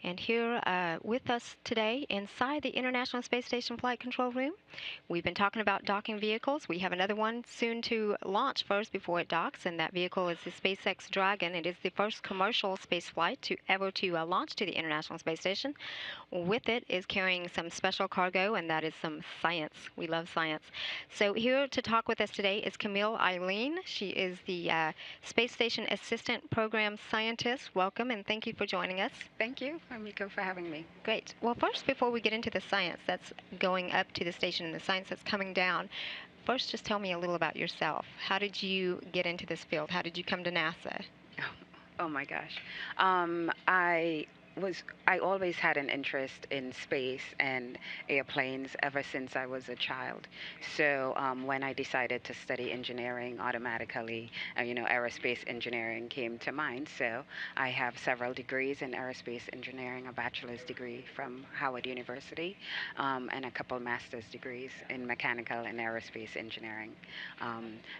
And here with us today inside the International Space Station Flight Control Room, we've been talking about docking vehicles. We have another one soon to launch first before it docks, and that vehicle is the SpaceX Dragon. It is the first commercial space flight to ever to launch to the International Space Station. With it is carrying some special cargo, and that is some science. We love science. So here to talk with us today is Camille Eileen. She is the Space Station Assistant Program Scientist. Welcome, and thank you for joining us. Thank you, Amiko, for having me. Great. Well, first, before we get into the science that's going up to the station and the science that's coming down, first just tell me a little about yourself. How did you get into this field? How did you come to NASA? Oh my gosh. I always had an interest in space and airplanes ever since I was a child. So when I decided to study engineering, automatically, aerospace engineering came to mind. So I have several degrees in aerospace engineering, a bachelor's degree from Howard University, and a couple master's degrees in mechanical and aerospace engineering.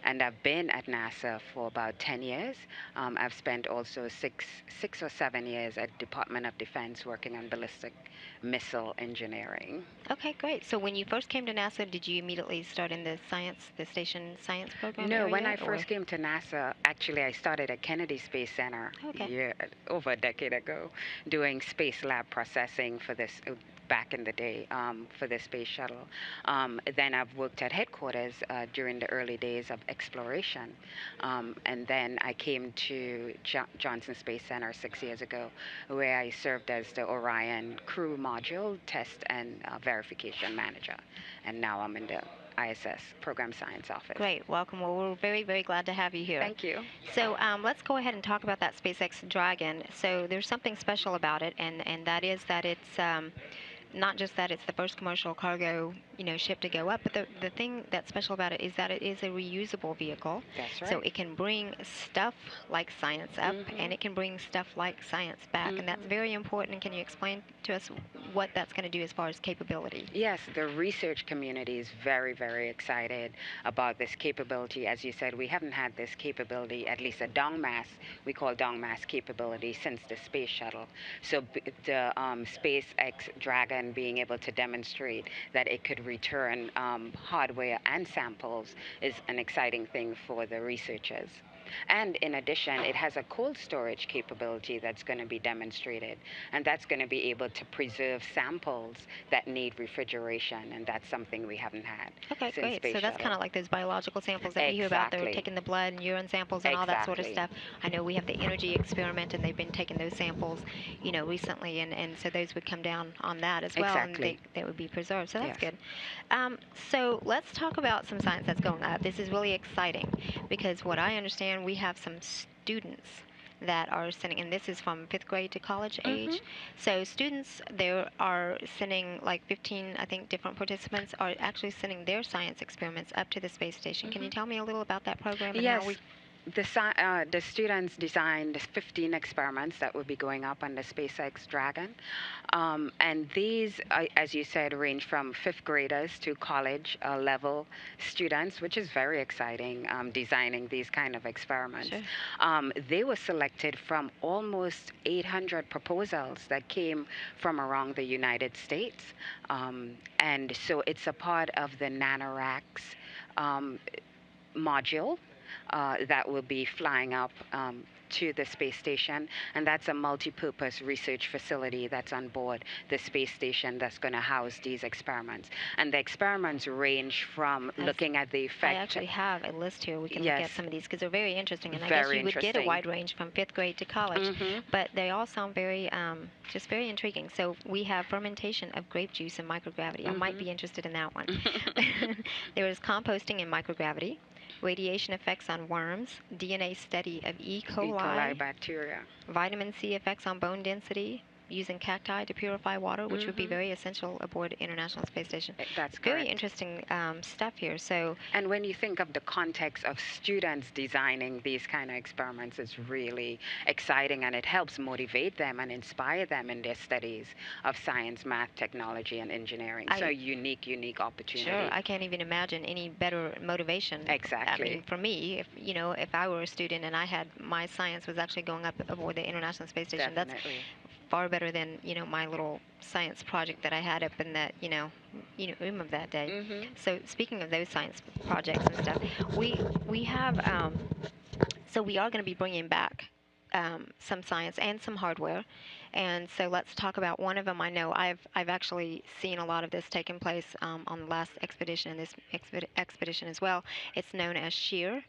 And I've been at NASA for about 10 years. I've spent also six or 7 years at Department of Defense working on ballistic missile engineering. Okay, great. So when you first came to NASA, did you immediately start in the station science program No, when area? I first came to NASA, actually I started at Kennedy Space Center Okay. over a decade ago, doing space lab processing for this back in the day for the space shuttle. Then I've worked at headquarters during the early days of exploration, and then I came to Johnson Space Center 6 years ago, where I served as the Orion crew module test and verification manager, and now I'm in the ISS Program Science Office. Great. Welcome. Well, we're very, very glad to have you here. Thank you. So let's go ahead and talk about that SpaceX Dragon. So there's something special about it, and that is that it's not just that it's the first commercial cargo, ship to go up, but the thing that's special about it is that it is a reusable vehicle. That's right. So it can bring stuff like science up, and it can bring stuff like science back, and that's very important. And can you explain to us what that's going to do as far as capability? Yes, the research community is very, very excited about this capability. As you said, we haven't had this capability, at least a down mass, we call down mass capability, since the space shuttle. So the SpaceX Dragon being able to demonstrate that it could return hardware and samples is an exciting thing for the researchers. And in addition, it has a cold storage capability that's going to be demonstrated, and that's going to be able to preserve samples that need refrigeration, and that's something we haven't had Okay, since great. Space So that's Shuttle. kind of like those biological samples that we hear about. They're taking the blood and urine samples and all that sort of stuff. I know we have the energy experiment, and they've been taking those samples, recently, and so those would come down on that as well, and they would be preserved. So that's good. So let's talk about some science that's going up. This is really exciting because what I understand, we have some students that are sending, and this is from 5th grade to college age. So students, there are sending like 15, I think, different participants are actually sending their science experiments up to the space station. Can you tell me a little about that program and Yes. how we... The students designed 15 experiments that will be going up on the SpaceX Dragon. And these, as you said, range from 5th graders to college level students, which is very exciting, designing these kind of experiments. Sure. They were selected from almost 800 proposals that came from around the United States. And so it's a part of the NanoRacks module that will be flying up to the space station, and that's a multi-purpose research facility that's on board the space station that's going to house these experiments. And the experiments range from looking at the effect... I actually have a list here. We can look at some of these because they're very interesting, and I guess you would get a wide range from 5th grade to college, but they all sound very, just very intriguing. So we have fermentation of grape juice in microgravity. I might be interested in that one. There is composting in microgravity, radiation effects on worms, DNA study of E. coli bacteria, vitamin C effects on bone density, using cacti to purify water, which would be very essential aboard the International Space Station. That's very interesting stuff here. So, and when you think of the context of students designing these kind of experiments, it's really exciting, and it helps motivate them and inspire them in their studies of science, math, technology, and engineering. So unique opportunity. Sure, I can't even imagine any better motivation. Exactly. I mean, for me, if I were a student and I had my science was actually going up aboard the International Space Station, Definitely. far better than my little science project that I had up in that room of that day. So speaking of those science projects and stuff, we have so we are going to be bringing back some science and some hardware, and so let's talk about one of them. I know I've actually seen a lot of this taking place on the last expedition and this expedition as well. It's known as shear,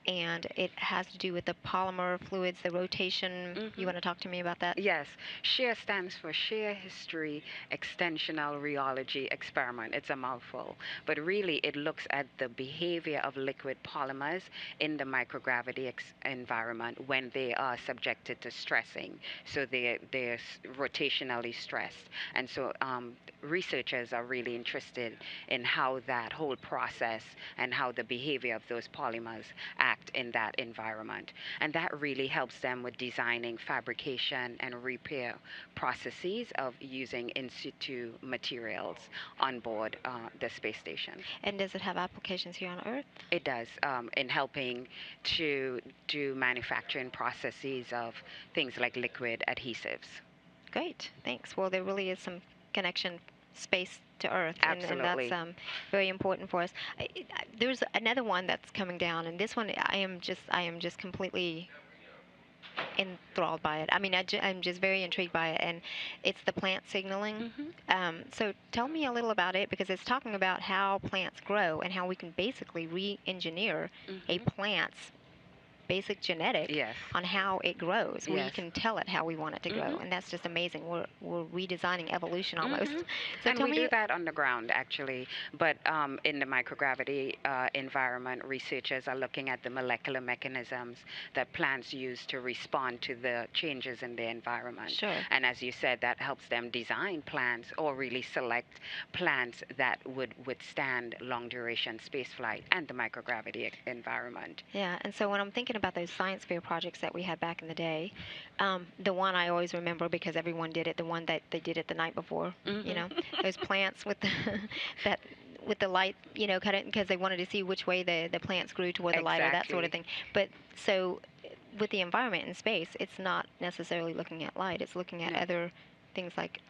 and it has to do with the polymer fluids, the rotation. You want to talk to me about that? Yes. SHARE stands for Shear History Extensional Rheology Experiment. It's a mouthful, but really it looks at the behavior of liquid polymers in the microgravity environment when they are subjected to stressing. So they're rotationally stressed. And so researchers are really interested in how that whole process and how the behavior of those polymers act in that environment. And that really helps them with designing fabrication and repair processes of using in situ materials on board the space station. And does it have applications here on Earth? It does, in helping to do manufacturing processes of things like liquid adhesives. Great, thanks. Well, there really is some connection, space to Earth, and Absolutely. that's very important for us. There's another one that's coming down, and this one I am just completely enthralled by it. I mean, I'm just very intrigued by it, and it's the plant signaling. So tell me a little about it, because it's talking about how plants grow and how we can basically re-engineer a plant's basic genetic on how it grows. We can tell it how we want it to grow, and that's just amazing. We're redesigning evolution almost. So and tell we me, do that on the ground actually, but in the microgravity environment, researchers are looking at the molecular mechanisms that plants use to respond to the changes in their environment. Sure. And as you said, that helps them design plants or really select plants that would withstand long duration spaceflight and the microgravity environment. Yeah, and so when I'm thinking about those science fair projects that we had back in the day, the one I always remember because everyone did it, the one that they did it the night before, those plants with the that with the light, cut it because they wanted to see which way the plants grew toward the light or that sort of thing. But so with the environment in space, it's not necessarily looking at light; it's looking at other things like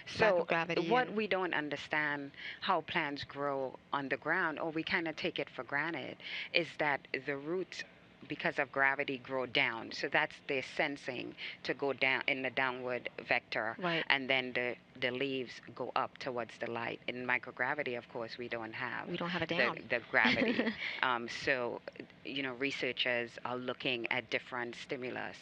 so what we don't understand how plants grow on the ground, or we kind of take it for granted, is that the roots, because of gravity, grow down. So that's their sensing to go down in the downward vector, and then the leaves go up towards the light. In microgravity, of course, we don't have a down. the gravity. So researchers are looking at different stimulus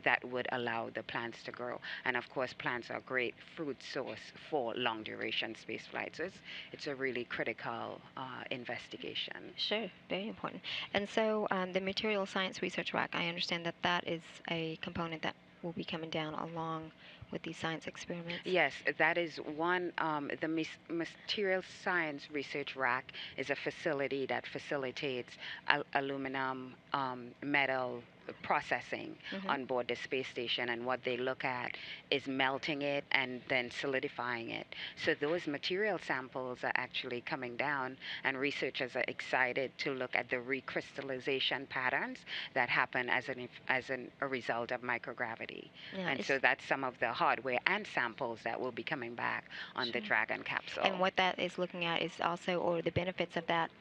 that would allow the plants to grow. And of course, plants are a great food source for long duration space flight. So it's a really critical investigation. Sure, very important. And so the Material Science Research Rack, I understand that that is a component that will be coming down along with these science experiments. Yes, that is one. The Material Science Research Rack is a facility that facilitates aluminum, metal processing on board the space station, and what they look at is melting it and then solidifying it. So those material samples are actually coming down, and researchers are excited to look at the recrystallization patterns that happen as a result of microgravity. And so that's some of the hardware and samples that will be coming back on the Dragon capsule. And what that is looking at is also, or the benefits of that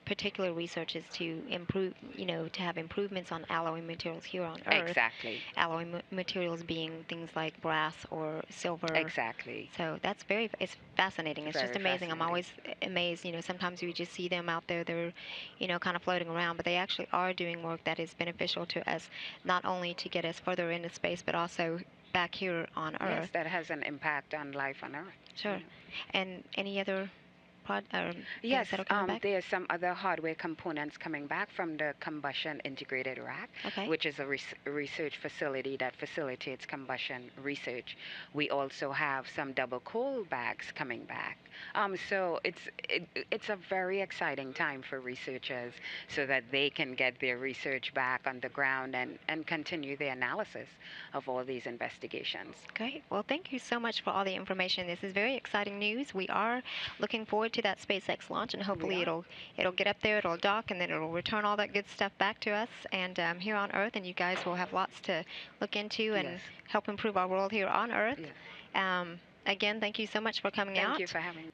particular research is to improve, to have improvements on alloy materials here on Earth. Exactly. Alloy materials being things like brass or silver. Exactly. So that's it's fascinating. It's just amazing. I'm always amazed. Sometimes we just see them out there. They're, kind of floating around, but they actually are doing work that is beneficial to us, not only to get us further into space, but also back here on Earth. Yes, that has an impact on life on Earth. Sure. And any other yes, there are some other hardware components coming back from the Combustion Integrated Rack, which is a research facility that facilitates combustion research. We also have some double cool bags coming back. So it's a very exciting time for researchers, so that they can get their research back on the ground and continue the analysis of all these investigations. Great. Well, thank you so much for all the information. This is very exciting news. We are looking forward to that SpaceX launch, and hopefully it'll get up there, it'll dock, and then it'll return all that good stuff back to us and here on Earth, and you guys will have lots to look into and help improve our world here on Earth. Again, thank you so much for coming out. Thank you for having me.